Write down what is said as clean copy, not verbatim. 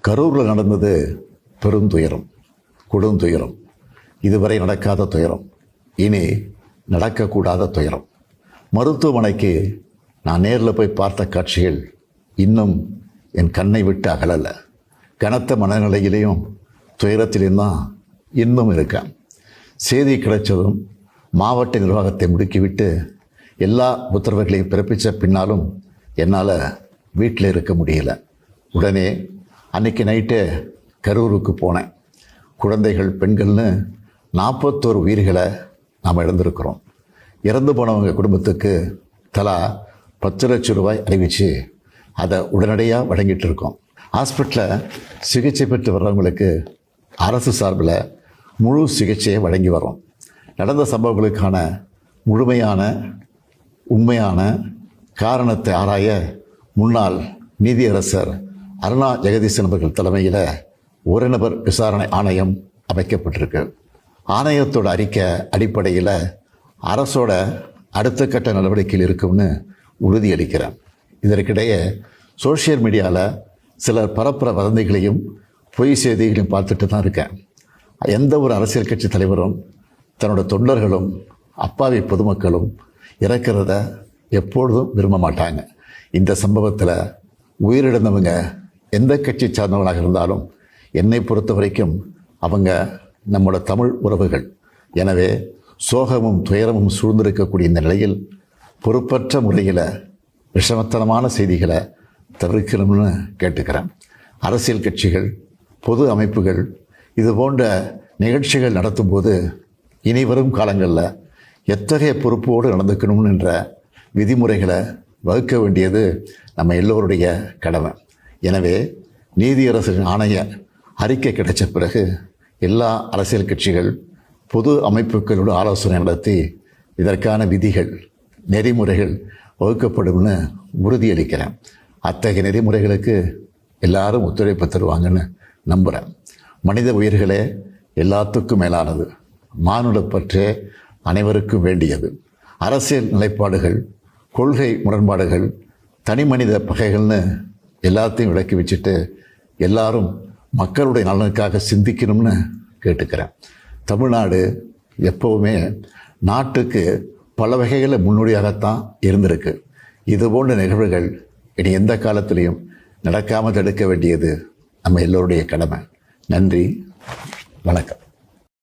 கரூரில் நடந்தது பெருந்துயரம், கொடுந்துயரம். இதுவரை நடக்காத துயரம், இனி நடக்கக்கூடாத துயரம். மருத்துவமனைக்கு நான் நேரில் போய் பார்த்த காட்சிகள் இன்னும் என் கண்ணை விட்டு அகலலை. கனத்த மனநிலையிலையும் துயரத்திலையும் தான் இன்னும் இருக்கேன். செய்தி கிடைச்சதும் மாவட்ட நிர்வாகத்தை முடுக்கிவிட்டு எல்லா உத்தரவுகளையும் பிறப்பித்த பின்னாலும் என்னால் வீட்டில் இருக்க முடியல. உடனே அன்றைக்கி நைட்டே கரூருக்கு போனேன். குழந்தைகள், பெண்கள்னு 41 உயிர்களை நாம் இழந்திருக்கிறோம். இறந்து போனவங்க குடும்பத்துக்கு தலா 10 லட்சம் ரூபாய் அறிவித்து அதை உடனடியாக வழங்கிட்டு இருக்கோம். ஹாஸ்பிட்டலில் சிகிச்சை பெற்று வர்றவங்களுக்கு அரசு சார்பில் முழு சிகிச்சையை வழங்கி வரோம். நடந்த சம்பவங்களுக்கான முழுமையான உண்மையான காரணத்தை ஆராய முன்னாள் நீதியரசர் அருணா ஜெகதீசன் அவர்கள் தலைமையில் ஒரு நபர் விசாரணை ஆணையம் அமைக்கப்பட்டிருக்கு. ஆணையத்தோட அறிக்கை அடிப்படையில் அரசோட அடுத்த கட்ட நடவடிக்கையில் இருக்கும்னு உறுதியளிக்கிறேன். இதற்கிடையே சோஷியல் மீடியாவில் சிலர் பரப்புற வதந்திகளையும் பொய் செய்திகளையும் பார்த்துட்டு தான் இருக்கேன். எந்த ஒரு அரசியல் கட்சி தலைவரும் தன்னோட தொண்டர்களும் அப்பாவி பொதுமக்களும் இறக்கிறத எப்பொழுதும் விரும்ப மாட்டாங்க. இந்த சம்பவத்தில் உயிரிழந்தவங்க எந்த கட்சி சார்ந்தவங்களாக இருந்தாலும் என்னை பொறுத்த வரைக்கும் அவங்க நம்மளோட தமிழ் உறவுகள். எனவே சோகமும் துயரமும் சூழ்ந்திருக்கக்கூடிய இந்த நிலையில் பொறுப்பற்ற முறையில் விஷமத்தனமான செய்திகளை தவிர்க்கணும்னு கேட்டுக்கிறேன். அரசியல் கட்சிகள், பொது அமைப்புகள் இது போன்ற நிகழ்ச்சிகள் நடத்தும்போது இனி வரும் காலங்களில் எத்தகைய பொறுப்போடு நடந்துக்கணும்ன்ற விதிமுறைகளை வகுக்க வேண்டியது நம்ம எல்லோருடைய கடமை. எனவே நீதியரசரின் ஆணைய அறிக்கை கிடைச்ச பிறகு எல்லா அரசியல் கட்சிகள், பொது அமைப்புகளோடு ஆலோசனை நடத்தி இதற்கான விதிகள், நெறிமுறைகள் வகுக்கப்படும்னு உறுதியளிக்கிறேன். அத்தகைய நெறிமுறைகளுக்கு எல்லாரும் ஒத்துழைப்பு தருவாங்கன்னு நம்புகிறேன். மனித உயிர்களே எல்லாத்துக்கும் மேலானது. மானுடப்பற்றே அனைவருக்கும் வேண்டியது. அரசியல் நிலைப்பாடுகள், கொள்கை முரண்பாடுகள், தனி மனித பகைகள்னு எல்லாத்தையும் விலக்கி வச்சுட்டு எல்லாரும் மக்களுடைய நலனுக்காக சிந்திக்கணும்னு கேட்டுக்கிறேன். தமிழ்நாடு எப்போவுமே நாட்டுக்கு பல வகைகளில் முன்னோடியாகத்தான் இருந்திருக்கு. இது போன்ற நிகழ்வுகள் இனி எந்த காலத்திலையும் நடக்காமல் தடுக்க வேண்டியது நம்ம எல்லோருடைய கடமை. நன்றி, வணக்கம்.